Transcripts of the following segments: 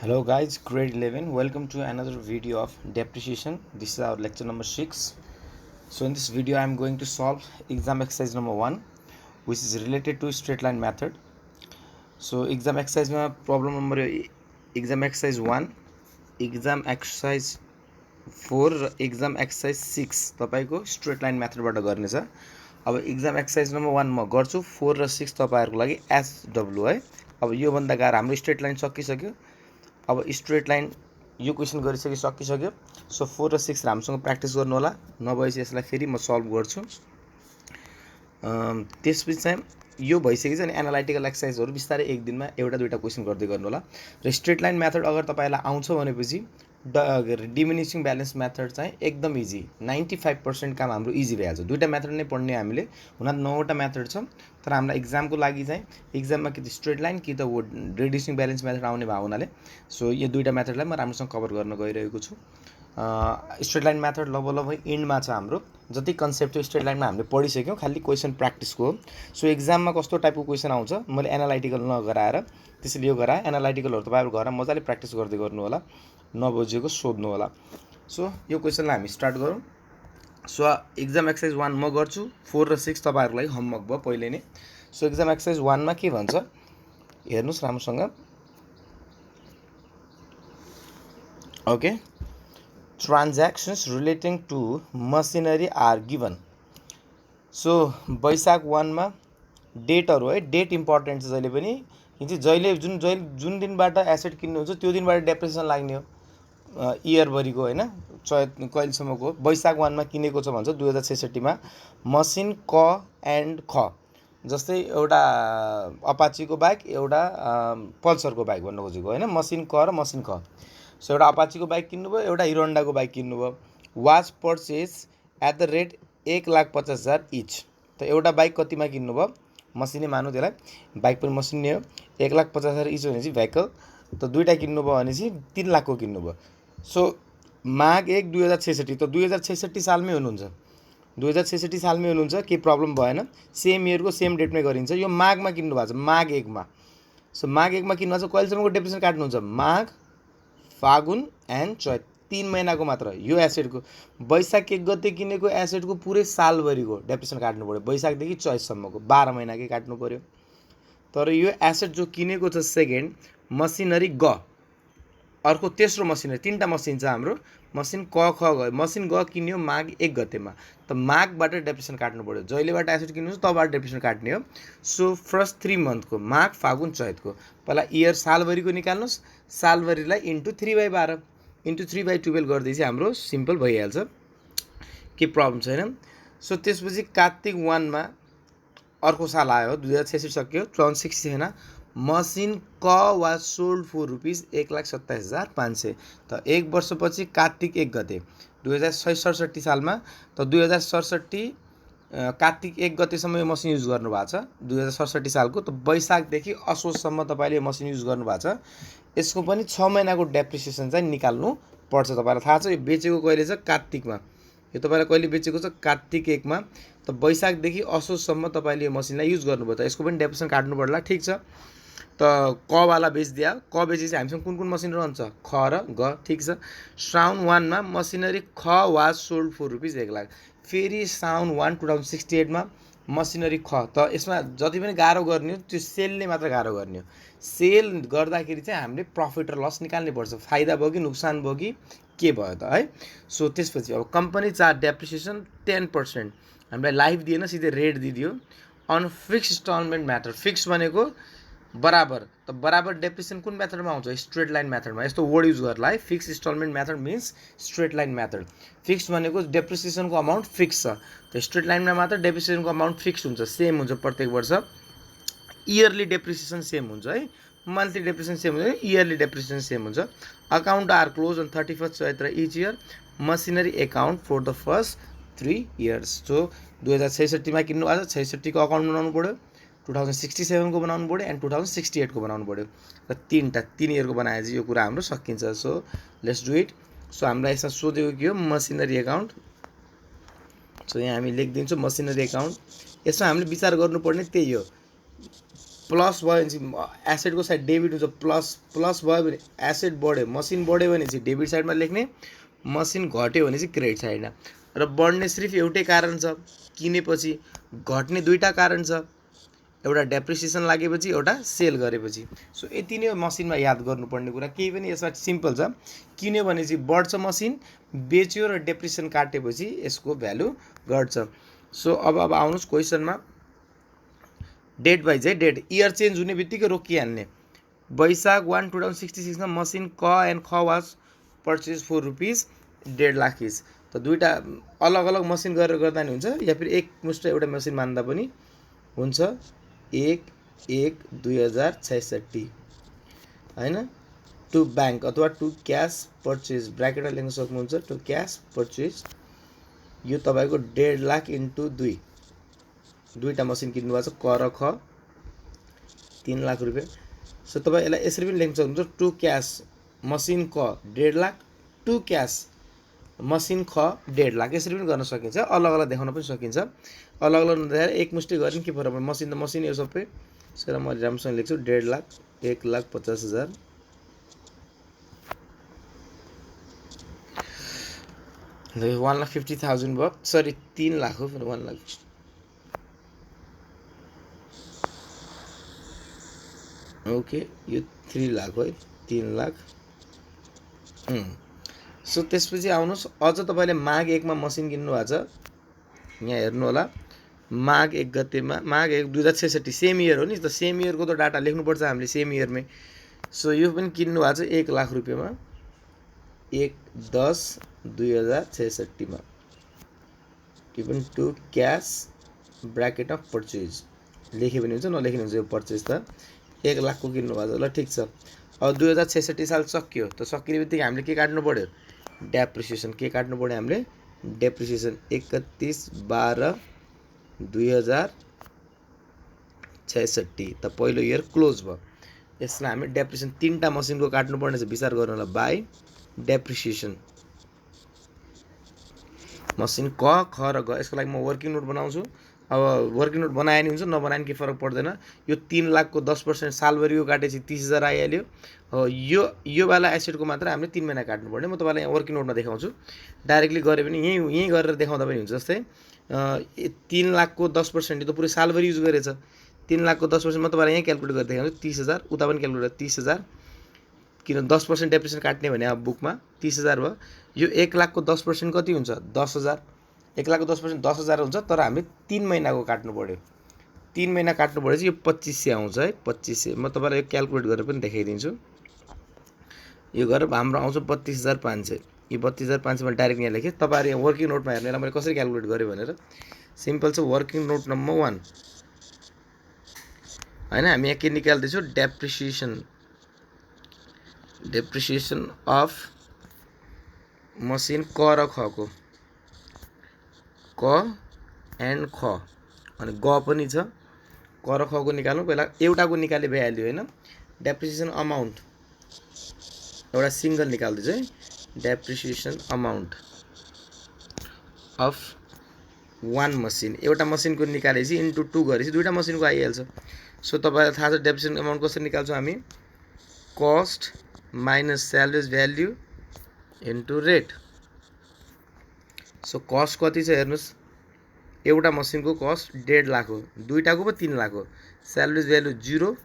Hello guys, grade 11. Welcome to another video of depreciation. This is our lecture number 6. So in this video I am going to solve exam exercise number 1, which is related to straight line method. So exam exercise problem number exam exercise 1, exam exercise 4 र exam exercise 6 तपाईको straight line method बाट गर्ने छ। अब exam exercise number 1 म गर्छु, 4 र 6 तपाईहरुको लागि SW है। अब यो भन्दा गाह्रो हाम्रो स्ट्रेट लाइन सकिसक्यो। अब स्ट्रेट लाइन यो क्वेसन गरिसकिसक्यो। सो 4 र 6 राम्रोसँग प्र्याक्टिस गर्नु होला, नभएपछि यसलाई फेरि म सल्भ गर्छु। त्यसपछि चाहिँ यो भइसकेछ अनि एनालाइटिकल एक्सरसाइजहरु बिस्तारै एक दिनमा एउटा दुईटा क्वेसन गर्दै गर्नु होला। र स्ट्रेट लाइन मेथड अगर तपाईलाई आउँछ भनेपछि डिमिनिशिङ ब्यालेन्स मेथड चाहिँ एकदम इजी, 95% काम हाम्रो इजी भइहाल्छ। दुईटा मेथड नै पढ्ने हामीले, हुन 9वटा मेथड छ, तर हामीलाई एक्जामको लागि चाहिँ एक्जाममा कि त स्ट्रेट लाइन कि त रिड्युसिङ ब्यालेन्स मेथड आउने भयो हुनाले सो यो दुईटा मेथडलाई म राम्रोसँग कभर गर्न गइरहेको छु। स्ट्रेट लाइन मेथड लगभग एन्डमा छ हाम्रो। जति कन्सेप्ट थियो स्ट्रेट लाइनमा हामीले पढिसक्यौँ, खाली क्वेसन प्र्याक्टिसको हो। सो एक्जाममा कस्तो टाइपको क्वेसन आउँछ मैले एनालाइटिकल नगराएर त्यसैले यो गराएँ। एनालाइटिकलहरु तपाईहरु घरमा मजाले प्र्याक्टिस गर्दै गर्नु होला, नबुझेको सोध्नु होला। सो यो क्वेसनलाई हामी स्टार्ट गरौँ। सो एक्जाम एक्सरसाइज 1 म गर्छु, 4 र 6 तपाईहरुको लागि होमवर्क भयो पहिले नै। सो एक्जाम एक्सरसाइज 1 मा के भन्छ हेर्नुस् राम्रोसँग। Okay, transactions relating to machinery are given. So Baishakh 1 मा डेटहरु है, डेट इम्पोर्टेन्ट छ जहिले पनि। जहिले जुन दिनबाट एसेट किन्नुहुन्छ त्यो दिनबाट डेप्रिसिएसन लाग्ने हो, इयर भरिको हैन, कहिलेसम्मको। वैशाख 1 मा किनेको छ भन्छ 2066 मा मसिन क एन्ड ख, जस्तै एउटा अपाचीको बाइक एउटा पल्सरको बाइक भन्न खोजेको हैन, मसिन क र मसिन ख। सो एउटा अपाचीको बाइक किन्नुभयो, एउटा हिरो होन्डाको बाइक किन्नुभयो। Was purchase at the rate 1,50,000 each. त एउटा बाइक कतिमा किन्नुभयो, मसिनै मानौँ त्यसलाई, बाइक पनि मसिन नै हो। 1,50,000 इच भनेपछि भेहिकल त दुईटा किन्नुभयो भनेपछि 3 लाखको किन्नुभयो। सो माघ 1 2066, त 2066 सालमै हुनुहुन्छ, 2066 सालमै हुनुहुन्छ, केही प्रब्लम भएन। सेम इयरको सेम डेटमै गरिन्छ। यो माघमा किन्नु भएको छ, माघ 1 मा। सो माघ 1 मा किन्नु भएको छ, कहिलेसम्मको डेप्रिसिएसन काट्नुहुन्छ, माघ फागुन एन्ड चैत, 3 महिनाको मात्र यो एसेटको। वैशाख 1 गते किनेको एसेटको पुरै सालभरिको डेप्रिसिएसन काट्नु पर्यो, वैशाखदेखि चैतसम्मको 12 महिनाकै काट्नु पर्यो। तर यो एसेट जो किनेको छ सेकेन्ड मसिनरी ग, अर्को तेस्रो मसिनरी, 3टा मसिन छ हाम्रो। मसिन क ख गयो, मसिन ग किन्यो माघ 1 गतेमा, त माघबाट डेप्रिसिएसन काट्नु पर्यो। जहिलेबाट एसेट किन्नुहुन्छ तबबाट डेप्रिसिएसन काट्ने हो। सो फर्स्ट 3 मन्थको माघ फागुन चैतको पहिला इयर सालभरिको निकाल्नुस्, सालभरिलाई इन्टु 3/12 इन्टु 3/12 गर्दै चाहिँ हाम्रो सिम्पल भइहाल्छ, के प्रब्लम छैन। सो त्यसपछि कार्तिक 1 मा अर्को साल आयो, 2066 सक्यो, 2060 छैन। मसिन क वाज सोल्ड फर रुपिस 1,27,500। त एक वर्षपछि कार्तिक 1 गते 2067 सालमा, त 2067 कार्तिक 1 गतेसम्म यो मसिन युज गर्नु भएको छ 2067 सालको। त वैशाखदेखि असोजसम्म तपाईँले यो मसिन युज गर्नु भएको छ। यसको पनि 6 महिनाको डेप्रिसिएसन चाहिँ निकाल्नु पर्छ। तपाईँलाई थाहा छ यो बेचेको कहिले छ, कार्तिकमा। यो तपाईँलाई कहिले बेचेको छ, कार्तिक 1 मा। त वैशाखदेखि असोजसम्म तपाईँले यो मसिनलाई युज गर्नुभयो, त यसको पनि डेप्रिसिएसन काट्नु पर्ला, ठिक छ। त क वाला बेचिदिया, क बेचेपछि हामीसँग कुन कुन मसिन रहन्छ, ख र ग, ठिक छ। साउन 1 मा मसिनरी ख was sold for rupees 1 lakh. फेरि साउन 1 2068 मा मसिनरी ख। त यसमा जति पनि गाह्रो गर्ने हो त्यो सेलले मात्र गाह्रो गर्ने हो। सेल गर्दाखेरि चाहिँ हामीले प्रफिट र लस निकाल्नै पर्छ, फाइदा भयो कि नोक्सान भयो कि के भयो त है। सो त्यसपछि अब कम्पनी चार्ज डेप्रिसिएसन 10%, हामीलाई लाइफ दिएन, सिधै रेट दिदियो। On fix instalment method, fix भनेको बराबर, त बराबर डेप्रिसिएसन कुन मेथडमा आउँछ, स्ट्रेट लाइन मेथडमा। यस्तो वर्ड युज गर्ला है, fix instalment method means straight line method. Fix भनेको डेप्रिसिएसनको अमाउन्ट फिक्स छ, त स्ट्रेट लाइनमा मात्र डेप्रिसिएसनको अमाउन्ट फिक्स हुन्छ, सेम हुन्छ प्रत्येक वर्ष। इयरली डेप्रिसिएसन सेम हुन्छ है, मन्थली डेप्रिसिएसन सेम हुन्छ, इयरली डेप्रिसिएसन सेम हुन्छ। Account are close on 31 Chaitra each year. Machinery account for the first 3 years. So 2066 मा किन्नु भएको छ, 66 को अकाउन्ट बनाउनु पर्यो, 2067 को बनाउनु पर्यो एन्ड 2068 को बनाउनु पर्यो। र 3 इयरको बनाएपछि यो कुरा हाम्रो सकिन्छ। So let's do it. So हामीलाई यसमा सोधेको के हो, मसिनरी एकाउन्ट। सो यहाँ हामी लेखिदिन्छौँ मसिनरी एकाउन्ट। यसमा हामीले विचार गर्नुपर्ने त्यही हो, प्लस भयो भने चाहिँ एसेटको साइड डेबिट हुन्छ, प्लस प्लस भयो भने एसेट बढ्यो, मसिन बढ्यो भने चाहिँ डेबिट साइडमा लेख्ने, मसिन घट्यो भने चाहिँ क्रेडिट साइडमा। र बढ्ने सिर्फ एउटै कारण छ, किनेपछि। घट्ने दुईवटा कारण छ, एउटा डेप्रिसिएसन लागेपछि, एउटा सेल गरेपछि। सो यति नै हो मसिनमा याद गर्नुपर्ने कुरा, केही पनि यसमा सिम्पल छ। किन्यो भने चाहिँ बढ्छ मसिन, बेच्यो र डेप्रिसिएसन काटेपछि यसको भ्यालु घट्छ। सो अब आउनुहोस् क्वेसनमा, डेट वाइज है, डेट इयर चेन्ज हुने बित्तिकै रोकिहाल्ने। वैशाख 1 2066 मा मसिन क एन्ड ख was purchase for rupees 1.5 lakh each. त दुईवटा अलग अलग मसिन गरेर गर्दा नि हुन्छ, या फिर एकमुष्ट एउटा मसिन मान्दा पनि हुन्छ। 1/1/2066 होइन, टु ब्याङ्क अथवा टु क्यास पर्चेज, ब्राकेटमा लेख्न सक्नुहुन्छ, टु क्यास पर्चेज। यो तपाईँको 1.5 लाख इन्टु 2, दुईवटा मसिन किन्नु भएको छ, क र ख, 3 लाख रुपियाँ। सो तपाईँ यसलाई यसरी पनि लेख्न सक्नुहुन्छ, टु क्यास मसिन क 1.5 लाख, टु क्यास मसिन ख 1.5 लाख, यसरी पनि गर्न सकिन्छ। अलग अलग देखाउन पनि सकिन्छ। अलग अलग नदेखाएर एकमुष्टै गऱ्यो के फरक पर्छ, मसिन त मसिन हो सबै। यसलाई मैले राम्रोसँग लेख्छु, 1.5 लाख, 1,50,000। ल 1,50,000 भयो, सरी 3 लाख हो, 1 लाख। ओके, यो 3 लाख हो है, 3 लाख। सो त्यसपछि आउनुहोस्, अझ तपाईँले माघ 1 मा मसिन किन्नु भएको छ, यहाँ हेर्नु होला, माघ 1 गतेमा, माघ 1 2066, सेम इयर हो नि, त सेम इयरको त डाटा लेख्नुपर्छ हामीले सेम इयरमै। सो यो पनि किन्नु भएको छ 1 लाख रुपियाँमा, 1/10/2066 मा। यो पनि to cash bracket of purchase लेख्यो भने हुन्छ, नलेख्ने हुन्छ। यो पर्चेज त 1 लाखको किन्नु भएको छ। ल ठिक छ, अब 2066 साल सकियो, त सकिने बित्तिकै हामीले के काट्नु पऱ्यो, डेप्रिसिएसन। के काट्नु पऱ्यो हामीले, डेप्रिसिएसन। 31/12/2066, त पहिलो इयर क्लोज भयो। यसलाई हामी डेप्रिसिएसन 3टा मसिनको काट्नुपर्ने छ, विचार गर्नु होला, बाई डेप्रिसिएसन। मसिन क, ख र ग, यसको लागि म वर्किङ नोट बनाउँछु। अब वर्किङ नोट बनाए नि हुन्छ, नबनाए के फरक पर्दैन। यो 3 लाखको 10% सालभरिको काटेपछि 30,000 आइहाल्यो। यो वाला एसेटको मात्र हामीले 3 महिना काट्नुपर्ने। म तपाईँलाई यहाँ वर्किङ नोटमा देखाउँछु, डाइरेक्टली गऱ्यो भने यहीँ गरेर देखाउँदा पनि हुन्छ। जस्तै 3 लाखको 10%, यो त पुरै सालभरि युज गरेछ। 3 लाखको 10% म तपाईँलाई यहीँ क्यालकुलेट गरेर देखाउँछु, 30,000, उता पनि क्यालकुलेट 30,000, किन 10% डेप्रिसिएसन काट्ने भने अब बुकमा 30,000 भयो। यो 1 लाखको 10% कति हुन्छ, 10,000। 1 लाखको 10% 10,000 हुन्छ, तर हामीले 3 महिनाको काट्नु पऱ्यो। 3 महिना काट्नु पऱ्यो चाहिँ यो 2500 आउँछ है, 2500। म तपाईँलाई यो क्यालकुलेट गरेर पनि देखाइदिन्छु। यो गरेर हाम्रो आउँछ 32,500। यो 32,500 मैले डाइरेक्ट यहाँ लेखेँ। तपाईँहरू यहाँ वर्किङ नोटमा हेर्नेलाई मैले कसरी क्यालकुलेट गरेँ भनेर, सिम्पल छ। वर्किङ नोट नम्बर 1 होइन, हामी यहाँ के निकाल्दैछौँ, डेप्रिसिएसन अफ मसिन क र ख को, क एन्ड ख, अनि ग पनि छ। क र ख को निकाल्नु, पहिला एउटाको निकाले भइहाल्यो होइन। डेप्रिसिएसन अमाउन्ट एउटा सिङ्गल निकाल्दैछु है, डेप्रिसिएसन अमाउन्ट अफ 1 मसिन, एउटा मसिनको निकालेपछि इन्टु 2 गरेपछि दुईवटा मसिनको आइहाल्छ। सो तपाईँलाई थाहा छ डेप्रिसिएसन अमाउन्ट कसरी निकाल्छौँ हामी, cost minus salvage value into rate. So cost कति छ हेर्नुहोस्, एउटा मसिनको कस्ट 1.5 लाख हो, दुईटाको पो 3 लाख हो। सेल्वेज भ्याल्यु 0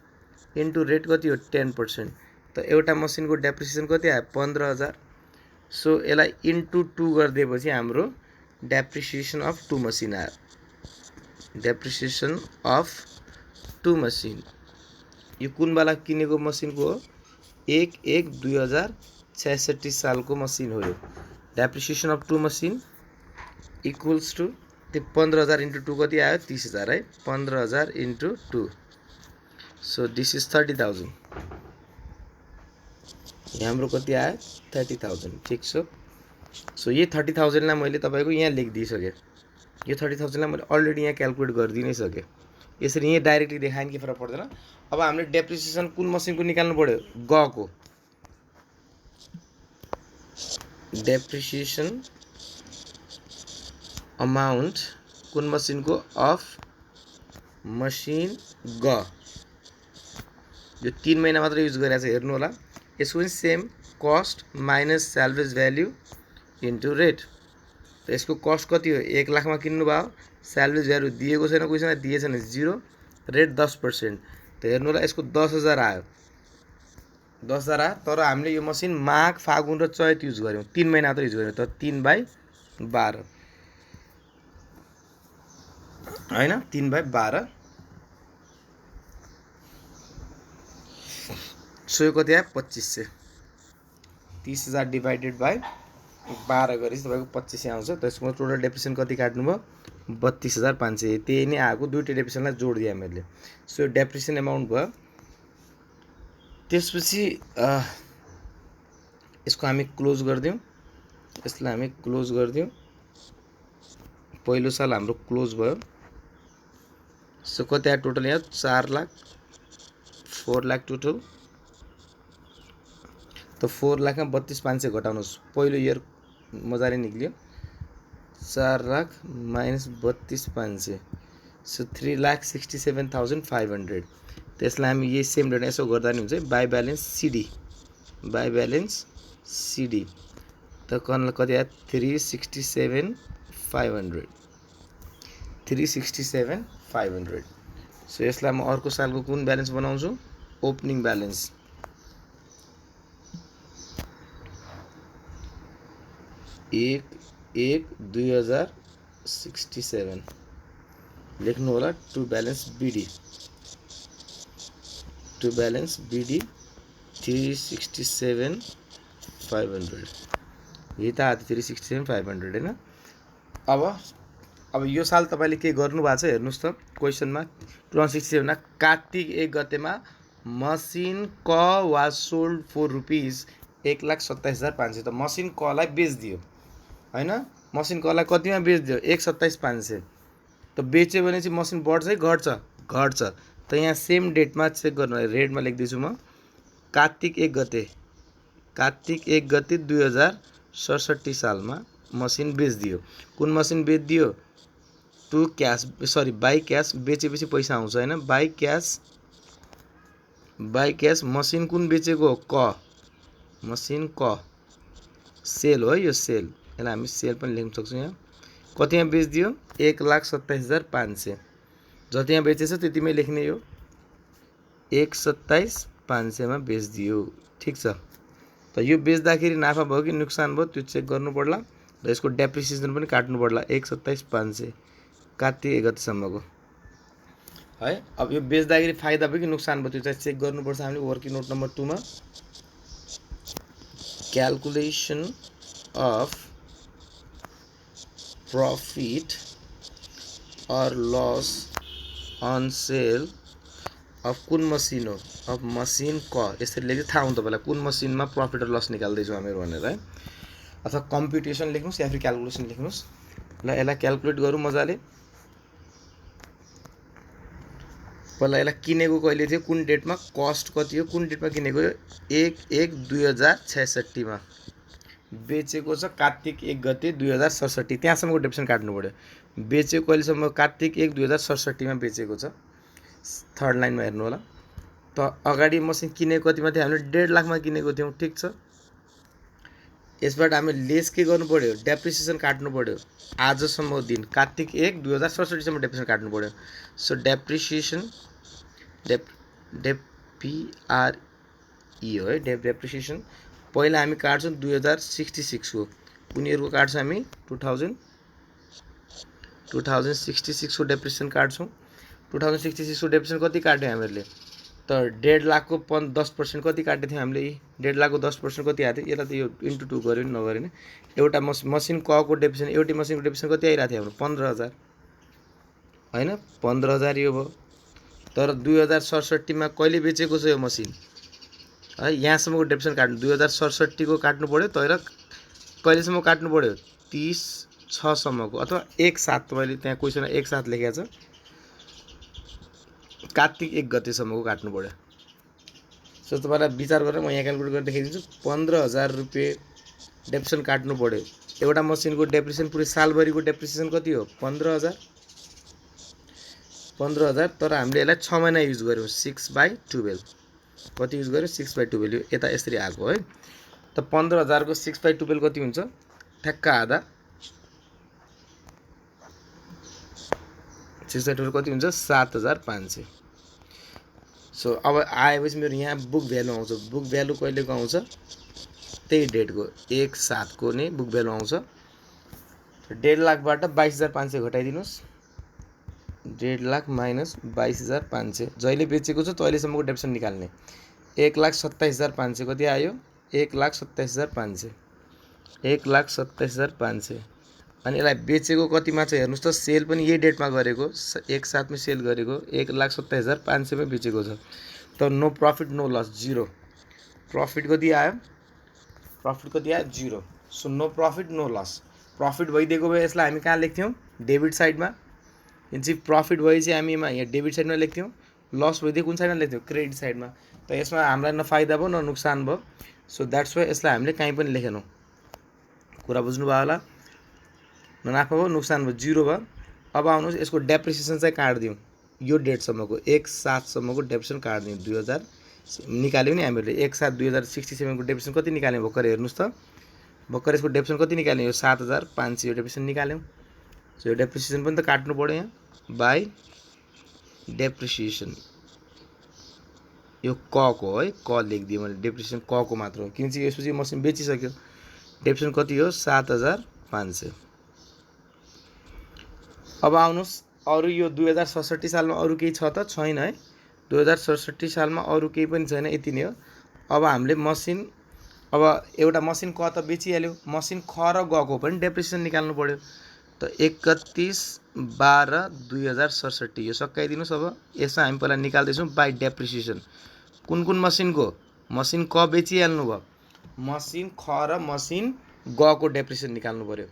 इन्टु रेट कति हो, 10%। त एउटा मसिनको डेप्रिसिएसन कति आयो, 15,000। सो यसलाई इन्टु 2 गरिदिएपछि हाम्रो डेप्रिसिएसन अफ 2 मसिन आयो। डेप्रिसिएसन अफ 2 मसिन, यो कुनवाला किनेको मसिनको हो, 1/1/2066 सालको मसिन हो यो। Depreciation of 2 machine equals to त्यो 15,000 इन्टु 2 कति आयो, 30,000 है, 15,000 इन्टु 2। So this is 30,000। हाम्रो कति आयो, 30,000। ठिक छ। सो यो 30,000लाई मैले तपाईँको यहाँ लेखिदिइसकेँ। यो 30,000लाई मैले अलरेडी यहाँ क्यालकुलेट गरिदिइ नै सकेँ। यसरी यहीँ डाइरेक्टली देखायो के फरक पर्दैन। अब हामीले डेप्रिसिएसन कुन मसिनको निकाल्नु पऱ्यो, ग को। डेप्रिसिएसन अमाउन्ट कुन मसिनको, अफ मसिन ग। यो 3 महिना मात्र युज गरेको छ हेर्नु होला। यसको पनि same cost minus salvage value into rate. त यसको कस्ट कति हो 1 लाखमा किन्नु भयो, स्यालरेज भ्यालु दिएको छैन कोहीसँग, दिएको छैन 0, रेट 10%। त हेर्नु होला यसको 10,000 आयो, 10,000 आयो। तर हामीले यो मसिन माघ फागुन र चैत युज गऱ्यौँ, 3 महिना मात्र युज गऱ्यौँ। त 3/12 हैन, 3/12। सो यो कति आयो 2500। 30,000 डिभाइडेड बाई 12 गरेपछि तपाईँको 2500 आउँछ। त यसको टोटल डेप्रिसिएसन कति काट्नुभयो 32,500। त्यही नै आएको, दुईवटै डेप्रिसिएसनलाई जोड दिएँ मैले। सो डेप्रिसिएसन एमाउन्ट भयो। त्यसपछि यसको हामी क्लोज गरिदिउँ, यसलाई हामी क्लोज गरिदिउँ। पहिलो साल हाम्रो क्लोज भयो। सो कति आयो टोटल यहाँ 4 लाख 4 लाख टोटल। त 4 लाखमा 32,500 घटाउनुहोस्, पहिलो इयर मजाले निक्ल्यो। 4 लाख माइनस 32,500, सो 3,67,500। त्यसलाई हामी यही सेम डेटा यसो गर्दा नि हुन्छ, by balance CD, by balance CD. त कति आयो 367,500, 367,500। सो यसलाई म अर्को सालको कुन ब्यालेन्स बनाउँछु ओपनिङ ब्यालेन्स। एक 2067 लेख्नु होला। To balance BD, to balance BD 367,500। यही त आयो 367,500 हैन। अब यो साल तपाईँले के गर्नु भएको छ हेर्नुहोस् त क्वेसनमा 2067 मा कार्तिक 1 गतेमा मसिन क वाज सोल्ड फर रुपिज 1,27,500। त मसिन कलाई बेचिदियो हैन, मसिन कलाई कतिमा बेचिदियो 1,27,500। त बेच्यो भने चाहिँ मसिन बढ्छ है घट्छ, घट्छ। त यहाँ सेम डेटमा चेक गर्नु, रेडमा लेख्दैछु म। कार्तिक 1 गते, कार्तिक 1 गते 2067 सालमा मसिन बेचिदियो। कुन मसिन बेचिदियो to cash, sorry by cash. बेचेपछि पैसा आउँछ हैन, by cash, by cash. Machine कुन बेचेको हो क, मसिन क सेल हो है, यो सेल, यसलाई हामी सेल पनि लेख्न सक्छौँ। यहाँ कतिमा बेचिदियो 1,27,500। जति यहाँ बेचेछ त्यतिमै लेख्ने, यो 1,27,500 मा बेचिदियो। ठिक छ। त यो बेच्दाखेरि नाफा भयो कि नोक्सान भयो त्यो चेक गर्नु पर्ला। र यसको डेप्रिसिएसन पनि काट्नु पर्ला 1,27,500 कार्तिक 1 गतेसम्मको है। अब यो बेच्दाखेरि फाइदा भयो कि नोक्सान भयो त्यो चाहिँ चेक गर्नुपर्छ हामीले वर्किङ नोट नम्बर 2 मा। क्यालकुलेसन अफ प्रॉफिट और लॉस ऑन सेल अफ कुन मसिन हो, अफ मसिन क। यसरी लेख्दै थाहा हुन्छ तपाईँलाई कुन मसिनमा प्रॉफिट र लस निकाल्दैछौँ हामीहरू भनेर है। अथवा कम्प्युटेसन लेख्नुहोस् या फिर क्यालकुलेसन लेख्नुहोस्। ल यसलाई क्यालकुलेट गरौँ मजाले। पहिला यसलाई किनेको कहिले थियो, कुन डेटमा, कस्ट कति हो, कुन डेटमा किनेको हो 1/1/2066 मा। बेचेको छ कार्तिक 1 गते 2067, त्यहाँसम्मको डेप्रिसिएसन काट्नु पर्यो। बेचेको कहिलेसम्म कार्तिक 1 2067 मा बेचेको छ। थर्ड लाइनमा हेर्नु होला। त अगाडि मसिन किनेको कतिमा थियो हामीले 1.5 लाखमा किनेको थियौँ। ठिक छ। यसबाट हामीले लेस के गर्नु पर्यो डेप्रिसिएसन काट्नु पर्यो। आजसम्मको दिन कार्तिक 1 2067 सम्म डेप्रिसिएसन काट्नु पर्यो। सो डेप्रिसिएसन डेपिआरई हो है, डेप्रिसिएसन। पहिला हामी काट्छौँ 2066 को, कुन इयरको काट्छौँ हामी 2066 को डेप्रिसिएसन काट्छौँ। 2066 को डेप्रिसिएसन कति काट्यौँ हामीहरूले त 1.5 लाखको 10% कति काटेको थियौँ हामीले। 1.5 लाखको 10% कति आएको थियो, यसलाई त यो इन्टु 2 गऱ्यो नि नगऱ्यो नि। एउटा मसिन क को डेप्रिसिएसन, एउटै मसिनको डेप्रिसिएसन कति आइरहेको थियो हाम्रो 15,000 हैन, 15,000 यो भयो। तर 2067 मा कहिले बेचेको छ यो मसिन है, यहाँसम्मको डेप्रिसिएसन काट्नु 2067 को काट्नु पर्यो। तर कहिलेसम्म काट्नु पर्यो 30/6 सम्मको, अथवा 1/7। तपाईँले त्यहाँ क्वेसनमा 1/7 लेखेको छ, कार्तिक 1 गतेसम्मको काट्नु पर्यो। सो तपाईँलाई विचार गरेर म यहाँ क्यालकुलेट गरेर देखाइदिन्छु। 15,000 रुपियाँ डेप्रिसिएसन काट्नु पर्यो। एउटा मसिनको डेप्रिसिएसन पुरै सालभरिको डेप्रिसिएसन कति हो 15,000। 15,000 तर हामीले यसलाई 6 महिना युज गऱ्यौँ 6/12। कति युज गर्यो 6/12 यता यसरी आएको है। त 15,000 को 6/12 कति हुन्छ ठ्याक्क आधा 6/12 कति हुन्छ 7,500। सो अब आएपछि मेरो यहाँ बुक भ्यालु आउँछ। बुक भ्यालु कहिलेको आउँछ त्यही डेटको 1/7 को नै बुक भ्यालु आउँछ। 1.5 लाखबाट 22,500 घटाइदिनुस्। 1.5 लाख माइनस 22,500 जहिले बेचेको छ तहिलेसम्मको डेप्सन निकाल्ने। 1,27,500 कति आयो 1,27,500 1,27,500 अनि यसलाई बेचेको कतिमा छ हेर्नुस् त सेल पनि यही डेटमा गरेको 1/7 मा सेल गरेको 1,27,500 मै बेचेको छ। त no profit no loss 0। Profit कति आयो 0। So no profit no loss. Profit भइदिएको भए यसलाई हामी कहाँ लेख्थ्यौँ डेबिट साइडमा। चाहिँ प्रफिट भएपछि हामी यहाँ डेबिट साइडमा लेख्थ्यौँ। लस भइदियो कुन साइडमा लेख्थ्यौँ क्रेडिट साइडमा। त यसमा हामीलाई न फाइदा भयो न नुकसान भयो। सो द्याट्स वाइ यसलाई हामीले कहीँ पनि लेखेनौँ। कुरा बुझ्नुभयो होला। न नाफा भयो नुकसान भयो 0 भयो। अब आउनुहोस् यसको डेप्रिसिएसन चाहिँ काट्दिउँ। यो डेटसम्मको 1/7 सम्मको डेप्रिसिएसन काट्दिउँ। 2000 निकाल्यौँ नि हामीहरूले 1/7/2067 को डेप्रिसिएसन कति निकाल्यौँ भर्खर हेर्नुहोस् त। भर्खर यसको डेप्रिसिएसन कति निकाल्यौँ यो 7,500 यो डेप्रिसिएसन निकाल्यौँ। सो यो डेप्रिसिएसन पनि त काट्नु पऱ्यो यहाँ बाई डेप्रिसिएसन। यो क को है क लेखिदिएँ मैले डेप्रिसिएसन क को मात्र हो किनकि यसपछि मसिन बेचिसक्यो। डेप्रिसिएसन कति हो 7,500। अब आउनुहोस् अरू यो 2067 सालमा अरू केही छ त छैन है। 2067 सालमा अरू केही पनि छैन यति नै हो। अब हामीले मसिन अब एउटा मसिन क त बेचिहाल्यो। मसिन ख र ग को पनि डेप्रिसिएसन निकाल्नु पर्यो। त 31/12/2067 यो सकाइदिनुस्। अब यसमा हामी पहिला निकाल्दैछौँ बाई डेप्रिसिएसन। कुन कुन मसिनको मसिन क बेचिहाल्नु भयो। मसिन ख र मसिन ग को डेप्रिसिएसन निकाल्नु पर्यो।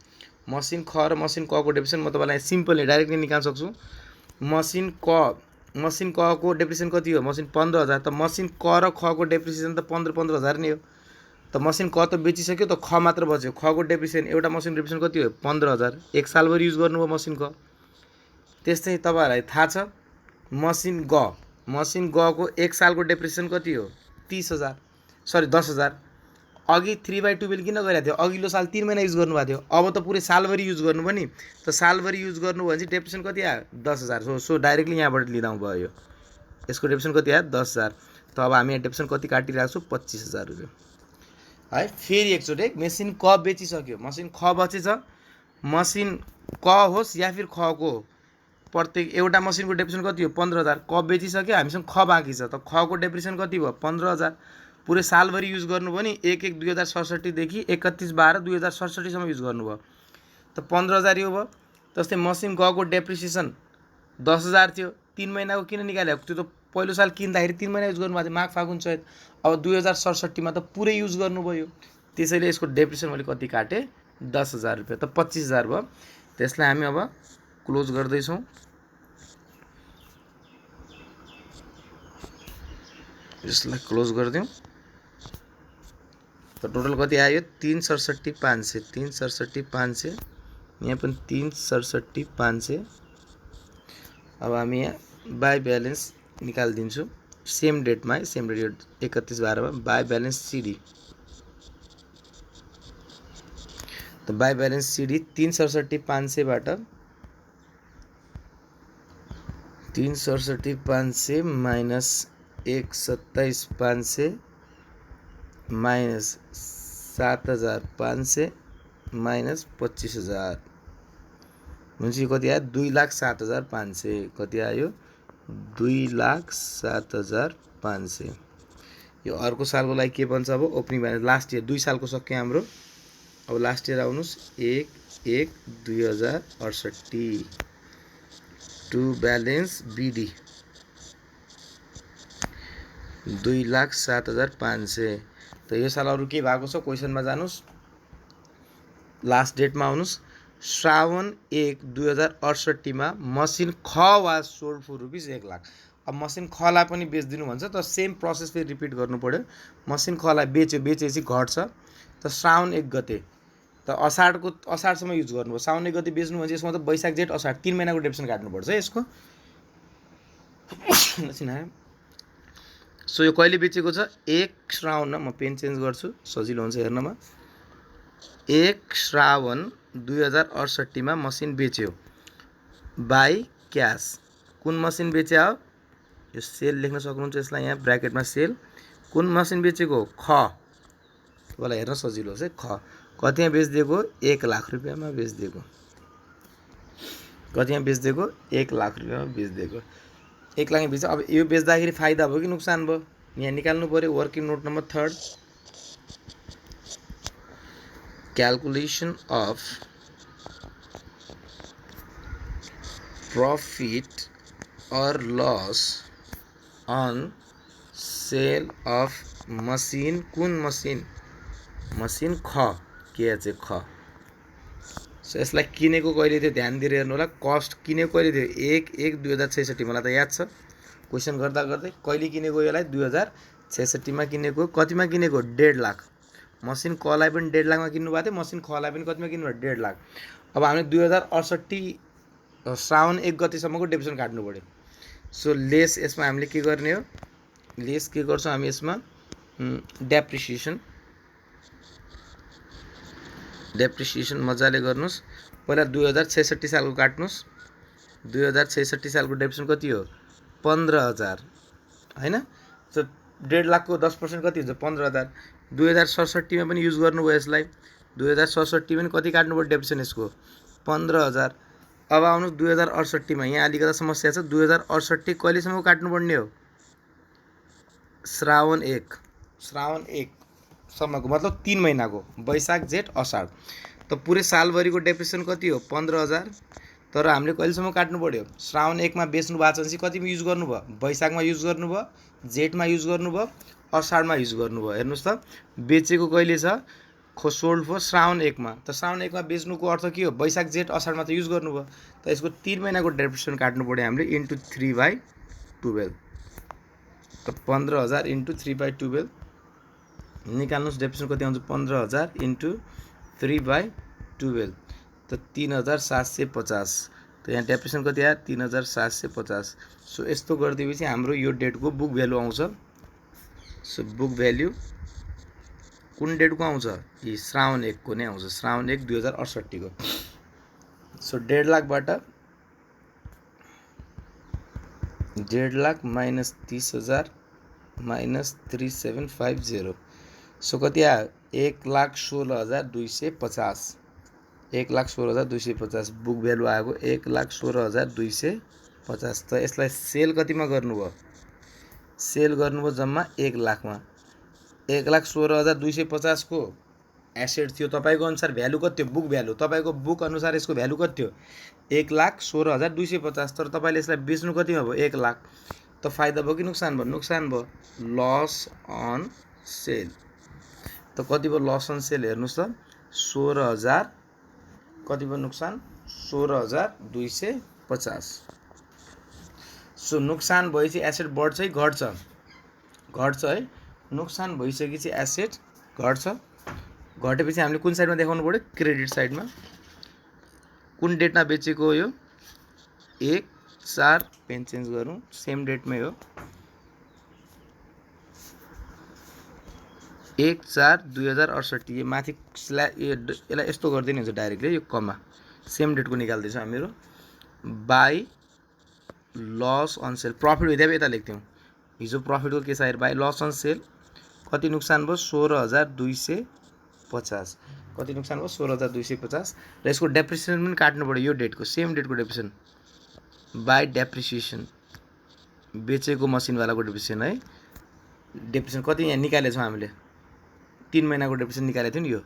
मसिन ख र मसिन क को डेप्रिसिएसन म तपाईँलाई सिम्पली डाइरेक्टली निकाल्न सक्छु। मसिन क को डेप्रिसिएसन कति हो मसिन 15,000। त मसिन क र ख को डेप्रिसिएसन त 15,000 नै हो। त मसिन क त बेचिसक्यो त ख मात्र बच्यो। ख को डेप्रिसिएसन एउटा मसिन डेप्रिसिएसन कति हो 15,000। एक सालभरि युज गर्नुभयो मसिन क। त्यस्तै तपाईँहरूलाई थाहा छ मसिन ग को एक सालको डेप्रिसिएसन कति हो 30,000 सरी 10,000। अघि 3/12 किन गरेको थियो अघिल्लो साल 3 महिना युज गर्नुभएको थियो। अब त पुरै सालभरि युज गर्नुभयो नि। त सालभरि युज गर्नुभयो भने चाहिँ डेप्रिसिएसन कति आयो 10,000। सो डाइरेक्टली यहाँबाट लिँदा भयो यो यसको डेप्रिसिएसन कति आयो 10,000। त अब हामी यहाँ डेप्रिसिएसन कति काटिरहेको छौँ 25,000 रुपियाँ है। फेरि एकचोटि मसिन क बेचिसक्यो मसिन ख बचेछ। मसिन क होस् या फिर ख को प्रत्येक एउटा मसिनको डेप्रिसिएसन कति हो 15,000। क बेचिसक्यो हामीसँग ख बाँकी छ। त ख को डेप्रिसिएसन कति भयो 15,000। पुरै सालभरि युज गर्नुभयो नि 1/1/2067 देखि 31/12/2067 सम्म युज गर्नुभयो। त 15,000 यो भयो। जस्तै मसिन ग को डेप्रिसिएसन 10,000 थियो 3 महिनाको किन निकाल्यो त्यो त पहिलो साल किन्दाखेरि 3 महिना युज गर्नुभएको थियो माघ फागुन चैत। अब 2067 मा त पुरै युज गर्नुभयो। त्यसैले यसको डेप्रिसिएसन मैले कति काटेँ 10,000 रुपियाँ। त 25,000 भयो। त्यसलाई हामी अब क्लोज गर्दैछौँ। यसलाई क्लोज गरिदिउँ। त टोटल कति आयो 3,67,500 3,67,500 यहाँ पनि 3,67,500। अब हामी यहाँ बाई ब्यालेन्स निकालिदिन्छु सेम डेटमा है same date 31/12 by balance CD. त बाई ब्यालेन्स सिडी 3,67,500बाट 3,67,500 माइनस 1,27,500 माइनस 7,500 माइनस 25,000 हुन्छ। यो कति आयो 2,07,500 कति आयो 2,07,500। यो अर्को सालको लागि के भन्छ अब ओपनिङ ब्यालेन्स लास्ट इयर 2 सालको सक्यो हाम्रो। अब लास्ट इयर आउनुहोस् 1/1/2068 टु ब्यालेन्स बिडी 2,07,500। त यो साल अरू के भएको छ क्वेसनमा जानुस् लास्ट डेटमा आउनुहोस्। श्रावण 1/2068 मा मसिन ख वाज सोल्ड फर ₹1,00,000। अब मसिन खलाई पनि बेच्दिनु भन्छ त सेम प्रोसेस फेरि रिपिट गर्नु पर्यो। मसिन खलाई बेचेपछि घट्छ। त श्रावण 1 गते त असाढसम्म युज गर्नुभयो। श्रावण 1 गते बेच्नु भने यसमा त वैशाख जेठ असाढ 3 महिनाको डेप्रिसिएसन काट्नुपर्छ है यसको। सो यो कहिले बेचेको छ 1 श्रावण, म पेन चेन्ज गर्छु सजिलो हुन्छ हेर्नमा, 1 श्रावण 2068 मा मसिन बेच्यो बाई क्यास। कुन मसिन बेच्यो हो, यो सेल लेख्न सक्नुहुन्छ यसलाई यहाँ ब्र्याकेटमा सेल। कुन मसिन बेचेको, ख, तपाईँलाई हेर्न सजिलो होस् है, ख। कतिमा बेचिदिएको, 1 लाख रुपियाँमा बेचिदिएको। कतिमा बेचिदिएको, 1 लाख रुपियाँमा बेचिदिएको। 1 लाख बेच्छ। अब यो बेच्दाखेरि फाइदा भयो कि नुकसान भयो, यहाँ निकाल्नु पर्यो। Working note number 3, calculation of profit और loss on sale of machine. कुन मशीन, मशीन ख, के चाहिँ ख। सो यसलाई किनेको कहिले थियो ध्यान दिएर हेर्नु होला। कस्ट किनेको कहिले थियो, 1/1/2066, मलाई त याद छ क्वेसन गर्दा गर्दै। कहिले किनेको यसलाई, 2066 मा किनेको। कतिमा किनेको, 1.5 लाख। मसिन कलाई पनि 1.5 लाखमा किन्नु भएको थियो, मसिन खलाई पनि कतिमा किन्नु भयो, 1.5 लाख। अब हामीले 2068 श्रावण 1 गतिसम्मको डेप्रिसिएसन काट्नु पर्यो। सो लेस यसमा हामीले के गर्ने हो, लेस के गर्छौँ हामी यसमा, डेप्रिसिएसन मजाले गर्नुहोस्। पहिला 2066 सालको काट्नुहोस्। 2066 सालको डेप्रिसिएसन कति हो, 15,000 होइन। सो 1.5 लाखको 10% कति हुन्छ, 15,000। 2067 मा पनि युज गर्नुभयो यसलाई। 2067 पनि कति काट्नु पर्यो डेप्रिसिएसन यसको, 15,000। अब आउनुहोस् 2068 मा, यहाँ अलिकता समस्या छ। 2068 कहिलेसम्म काट्नुपर्ने हो, श्रावण 1, श्रावण 1 सम्मको, मतलब 3 महिनाको, वैशाख जेठ असार। त पुरै सालभरिको डेप्रिसिएसन कति हो, 15,000। तर हामीले कहिलेसम्म काट्नु पर्यो, श्रावण 1 मा बेच्नु भएको छ कतिमा युज गर्नुभयो, वैशाखमा युज गर्नुभयो, जेठमा युज गर्नुभयो, असारमा युज गर्नुभयो। हेर्नुहोस् त, बेचेको कहिले छ, सोल्ड फर श्रावण 1 मा। त श्रावण 1 मा बेच्नुको अर्थ के हो, वैशाख जेठ असारमा त युज गर्नुभयो। त यसको 3 महिनाको डेप्रिसिएसन काट्नु पर्यो हामीले, इन्टु 3/12। त 15,000 इन्टु 3/12 निकाल्नुहोस्, डेप्रिसिएसन कति आउँछ, 15,000 इन्टु 3/12, त 3,750। त यहाँ डेप्रिसिएसन कति आयो, 3,750। सो यस्तो गरिदिएपछि हाम्रो यो डेटको बुक भ्यालु आउँछ। सो बुक भ्यालु कुन डेटको आउँछ, यी श्रावण 1 को नै आउँछ, श्रावण 1 2068 को। So 1.5 लाखबाट 1.5 lakh minus 30,000 minus 3750। So कति आयो, 1,16,250। 1,16,250 बुक भ्यालु आएको 1,16,250। त यसलाई सेल कतिमा गर्नुभयो, सेल गर्नुभयो जम्मा 1 लाखमा। 1,16,250 को एसेट थियो, तपाईँको अनुसार भ्यालु कति थियो, बुक भ्यालु। तपाईँको बुक अनुसार यसको भ्यालु कति थियो, 1,16,250। तर तपाईँले यसलाई बेच्नु कतिमा भयो, 1 लाख। त फाइदा भयो कि नुकसान भयो, नुकसान भयो, लस अन सेल। त कति भयो लस अन सेल, हेर्नुहोस् त, 16,000। कति भयो नुकसान, 16,250। सो नुकसान भएपछि एसेट बढ्छ है घट्छ, घट्छ है। नुकसान भइसकेपछि एसेट घट्छ, घटेपछि हामीले कुन साइडमा देखाउनु पर्यो, क्रेडिट साइडमा। कुन डेटमा बेचेको हो यो, 1/4, पेन चेन्ज गरौँ, सेम डेटमै हो, 1/4/2068। यो माथि यसलाई यस्तो गरिदिनु हुन्छ डाइरेक्टली, यो कमा सेम डेटको निकाल्दैछ हामीहरू। By loss on sale, profit हुँदा यता लेख्थ्यौँ, हिजो प्रफिटको के छ हेर, बाई लस अन सेल कति नुकसान भयो, 16,250। कति नुकसान भयो, 16,250। र यसको डेप्रिसिएसन पनि काट्नु पर्यो, यो डेटको, सेम डेटको डेप्रिसिएसन बाई डेप्रिसिएसन, बेचेको मसिनवालाको डेप्रिसिएसन है। डेप्रिसिएसन कति यहाँ निकालेको छौँ हामीले, 3 महिनाको डेप्रिसिएसन निकालेको थियो नि, यो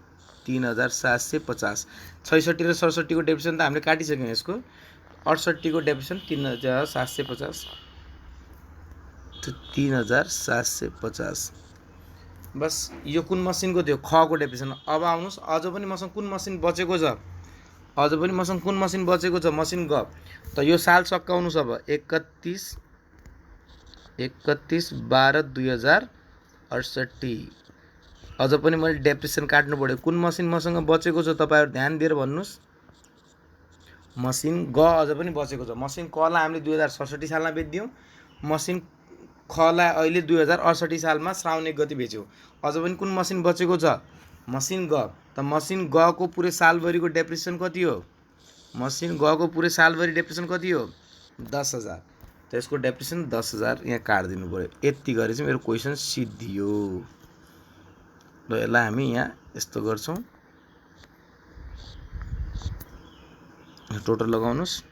3,750। 66 र 67 को डेप्रिसिएसन त हामीले काटिसक्यौँ। यसको 68 को डेप्रिसिएसन 3,750, 3,750। बस यो कुन मसिनको थियो, ख को डेप्रिसिएसन। अब आउनुहोस्, अझ पनि मसँग कुन मसिन बचेको छ, अझ पनि मसँग कुन मसिन बचेको छ, मसिन ग। त यो साल सकाउनुहोस्। अब 31/12/2068। अझ पनि मैले डेप्रिसिएसन काट्नु पर्यो। कुन मसिन मसँग बचेको छ, तपाईँहरू ध्यान दिएर भन्नुहोस्, मसिन ग अझ पनि बचेको छ। मसिन कलाई हामीले 2067 सालमा बेचिदियौँ, मसिन खलाई अहिले 2068 सालमा श्रावण 1 गति बेच्यो। अझ पनि कुन मसिन बचेको छ? मसिन ग। त मसिन ग को पुरै सालभरिको डेप्रिसिएसन कति हो? मसिन ग को पुरै सालभरि डेप्रिसिएसन कति हो? 10,000। त यसको डेप्रिसिएसन 10,000 यहाँ काट्दिनु पर्यो। यति गरे चाहिँ मेरो क्वेसन सिद्धियो। र यसलाई हामी यहाँ यस्तो गर्छौँ, टोटल लगाउनुहोस्।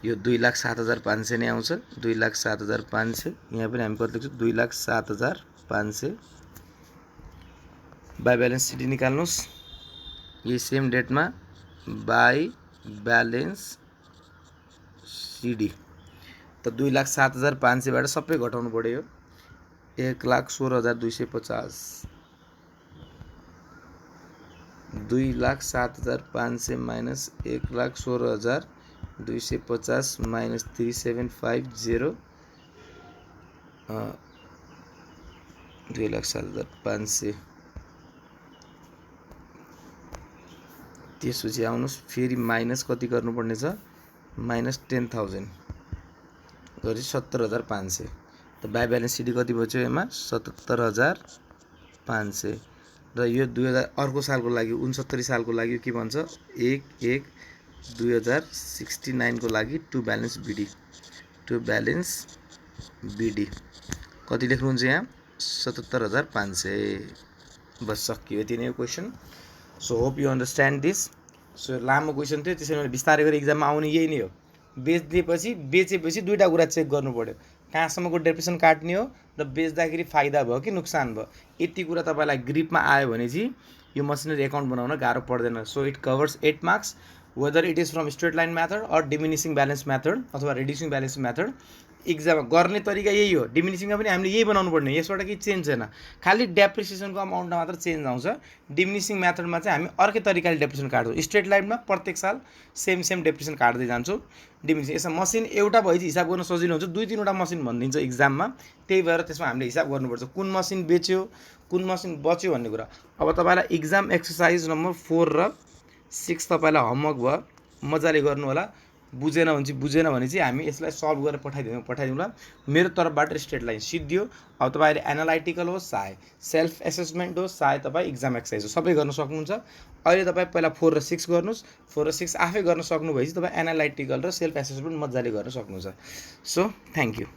यो 2,07,500 नै आउँछ। 2,07,500 यहाँ पनि हामी कति लेख्छौँ? 2,07,500 बाई ब्यालेन्स सिडी निकाल्नुहोस्। यही सेम डेटमा बाई ब्यालेन्स सिडी। त 2,07,500 बाट सबै घटाउनु पर्यो। 1,16,250 2,07,500 माइनस 1,16,250 माइनस 3,750 2,07,500। त्यसपछि आउनुहोस् फेरि माइनस कति गर्नुपर्ने छ? माइनस 10,000 गरी 70,500। त बाई ब्यालेन्स सिडी कति बच्यो यसमा? 77,500। र यो 2000 अर्को सालको लागि 69 सालको लागि के भन्छ? 1/1/2069 को लागि to balance BD. To balance BD कति लेख्नुहुन्छ यहाँ? 77,500। बस सकियो, यति नै हो question. So hope you understand this. So लामो क्वेसन थियो, त्यसैले बिस्तारै गरी इक्जाममा आउने यही नै हो। बेचेपछि दुईवटा कुरा चेक गर्नु पर्यो, कहाँसम्मको डेप्रिसिएसन काट्ने हो र बेच्दाखेरि फाइदा भयो कि नोक्सान भयो। यति कुरा तपाईँलाई ग्रिपमा आयो भने चाहिँ यो मसिनरी एकाउन्ट बनाउन गाह्रो पर्दैन। So it covers 8 marks whether it is from straight line method or diminishing balance method अथवा रिड्युसिङ ब्यालेन्स मेथड। इक्जाम गर्ने तरिका यही हो। डिमिनिसिङमा पनि हामीले यही बनाउनु पर्ने, यसबाट केही चेन्ज छैन, खालि डेप्रिसिएसनको अमाउन्टमा मात्र चेन्ज आउँछ। डिमिनिसिङ मेथडमा चाहिँ हामी अर्कै तरिकाले डेप्रिसिएसन काट्छौँ। स्ट्रेट लाइनमा प्रत्येक साल सेम डेप्रिसिएसन काट्दै जान्छौँ। डिमिनिसिङ यसमा मसिन एउटा भए चाहिँ हिसाब गर्न सजिलो हुन्छ, 2-3वटा मसिन भनिदिन्छ इक्जाममा, त्यही भएर त्यसमा हामीले हिसाब गर्नुपर्छ कुन मसिन बेच्यो कुन मसिन बच्यो भन्ने कुरा। अब तपाईँलाई इक्जाम एक्सर्साइज नम्बर 4 र 6 तपाईँलाई होमवर्क भयो, मजाले गर्नु होला। बुझेन भने चाहिँ हामी यसलाई सल्भ गरेर पठाइदिउँला। मेरो तर्फबाट स्ट्रेट लाइन सिद्धियो। अब तपाईँले एनालाइटिकल होस् चाहे सेल्फ एसेसमेन्ट होस् चाहे तपाईँ इक्जाम एक्सर्साइज होस् सबै गर्न सक्नुहुन्छ। अहिले तपाईँ पहिला 4 र 6 गर्नुहोस्। 4 र 6 आफै गर्न सक्नुभएपछि तपाईँ एनालाइटिकल र सेल्फ एसेसमेन्ट मजाले गर्न सक्नुहुन्छ। So thank you.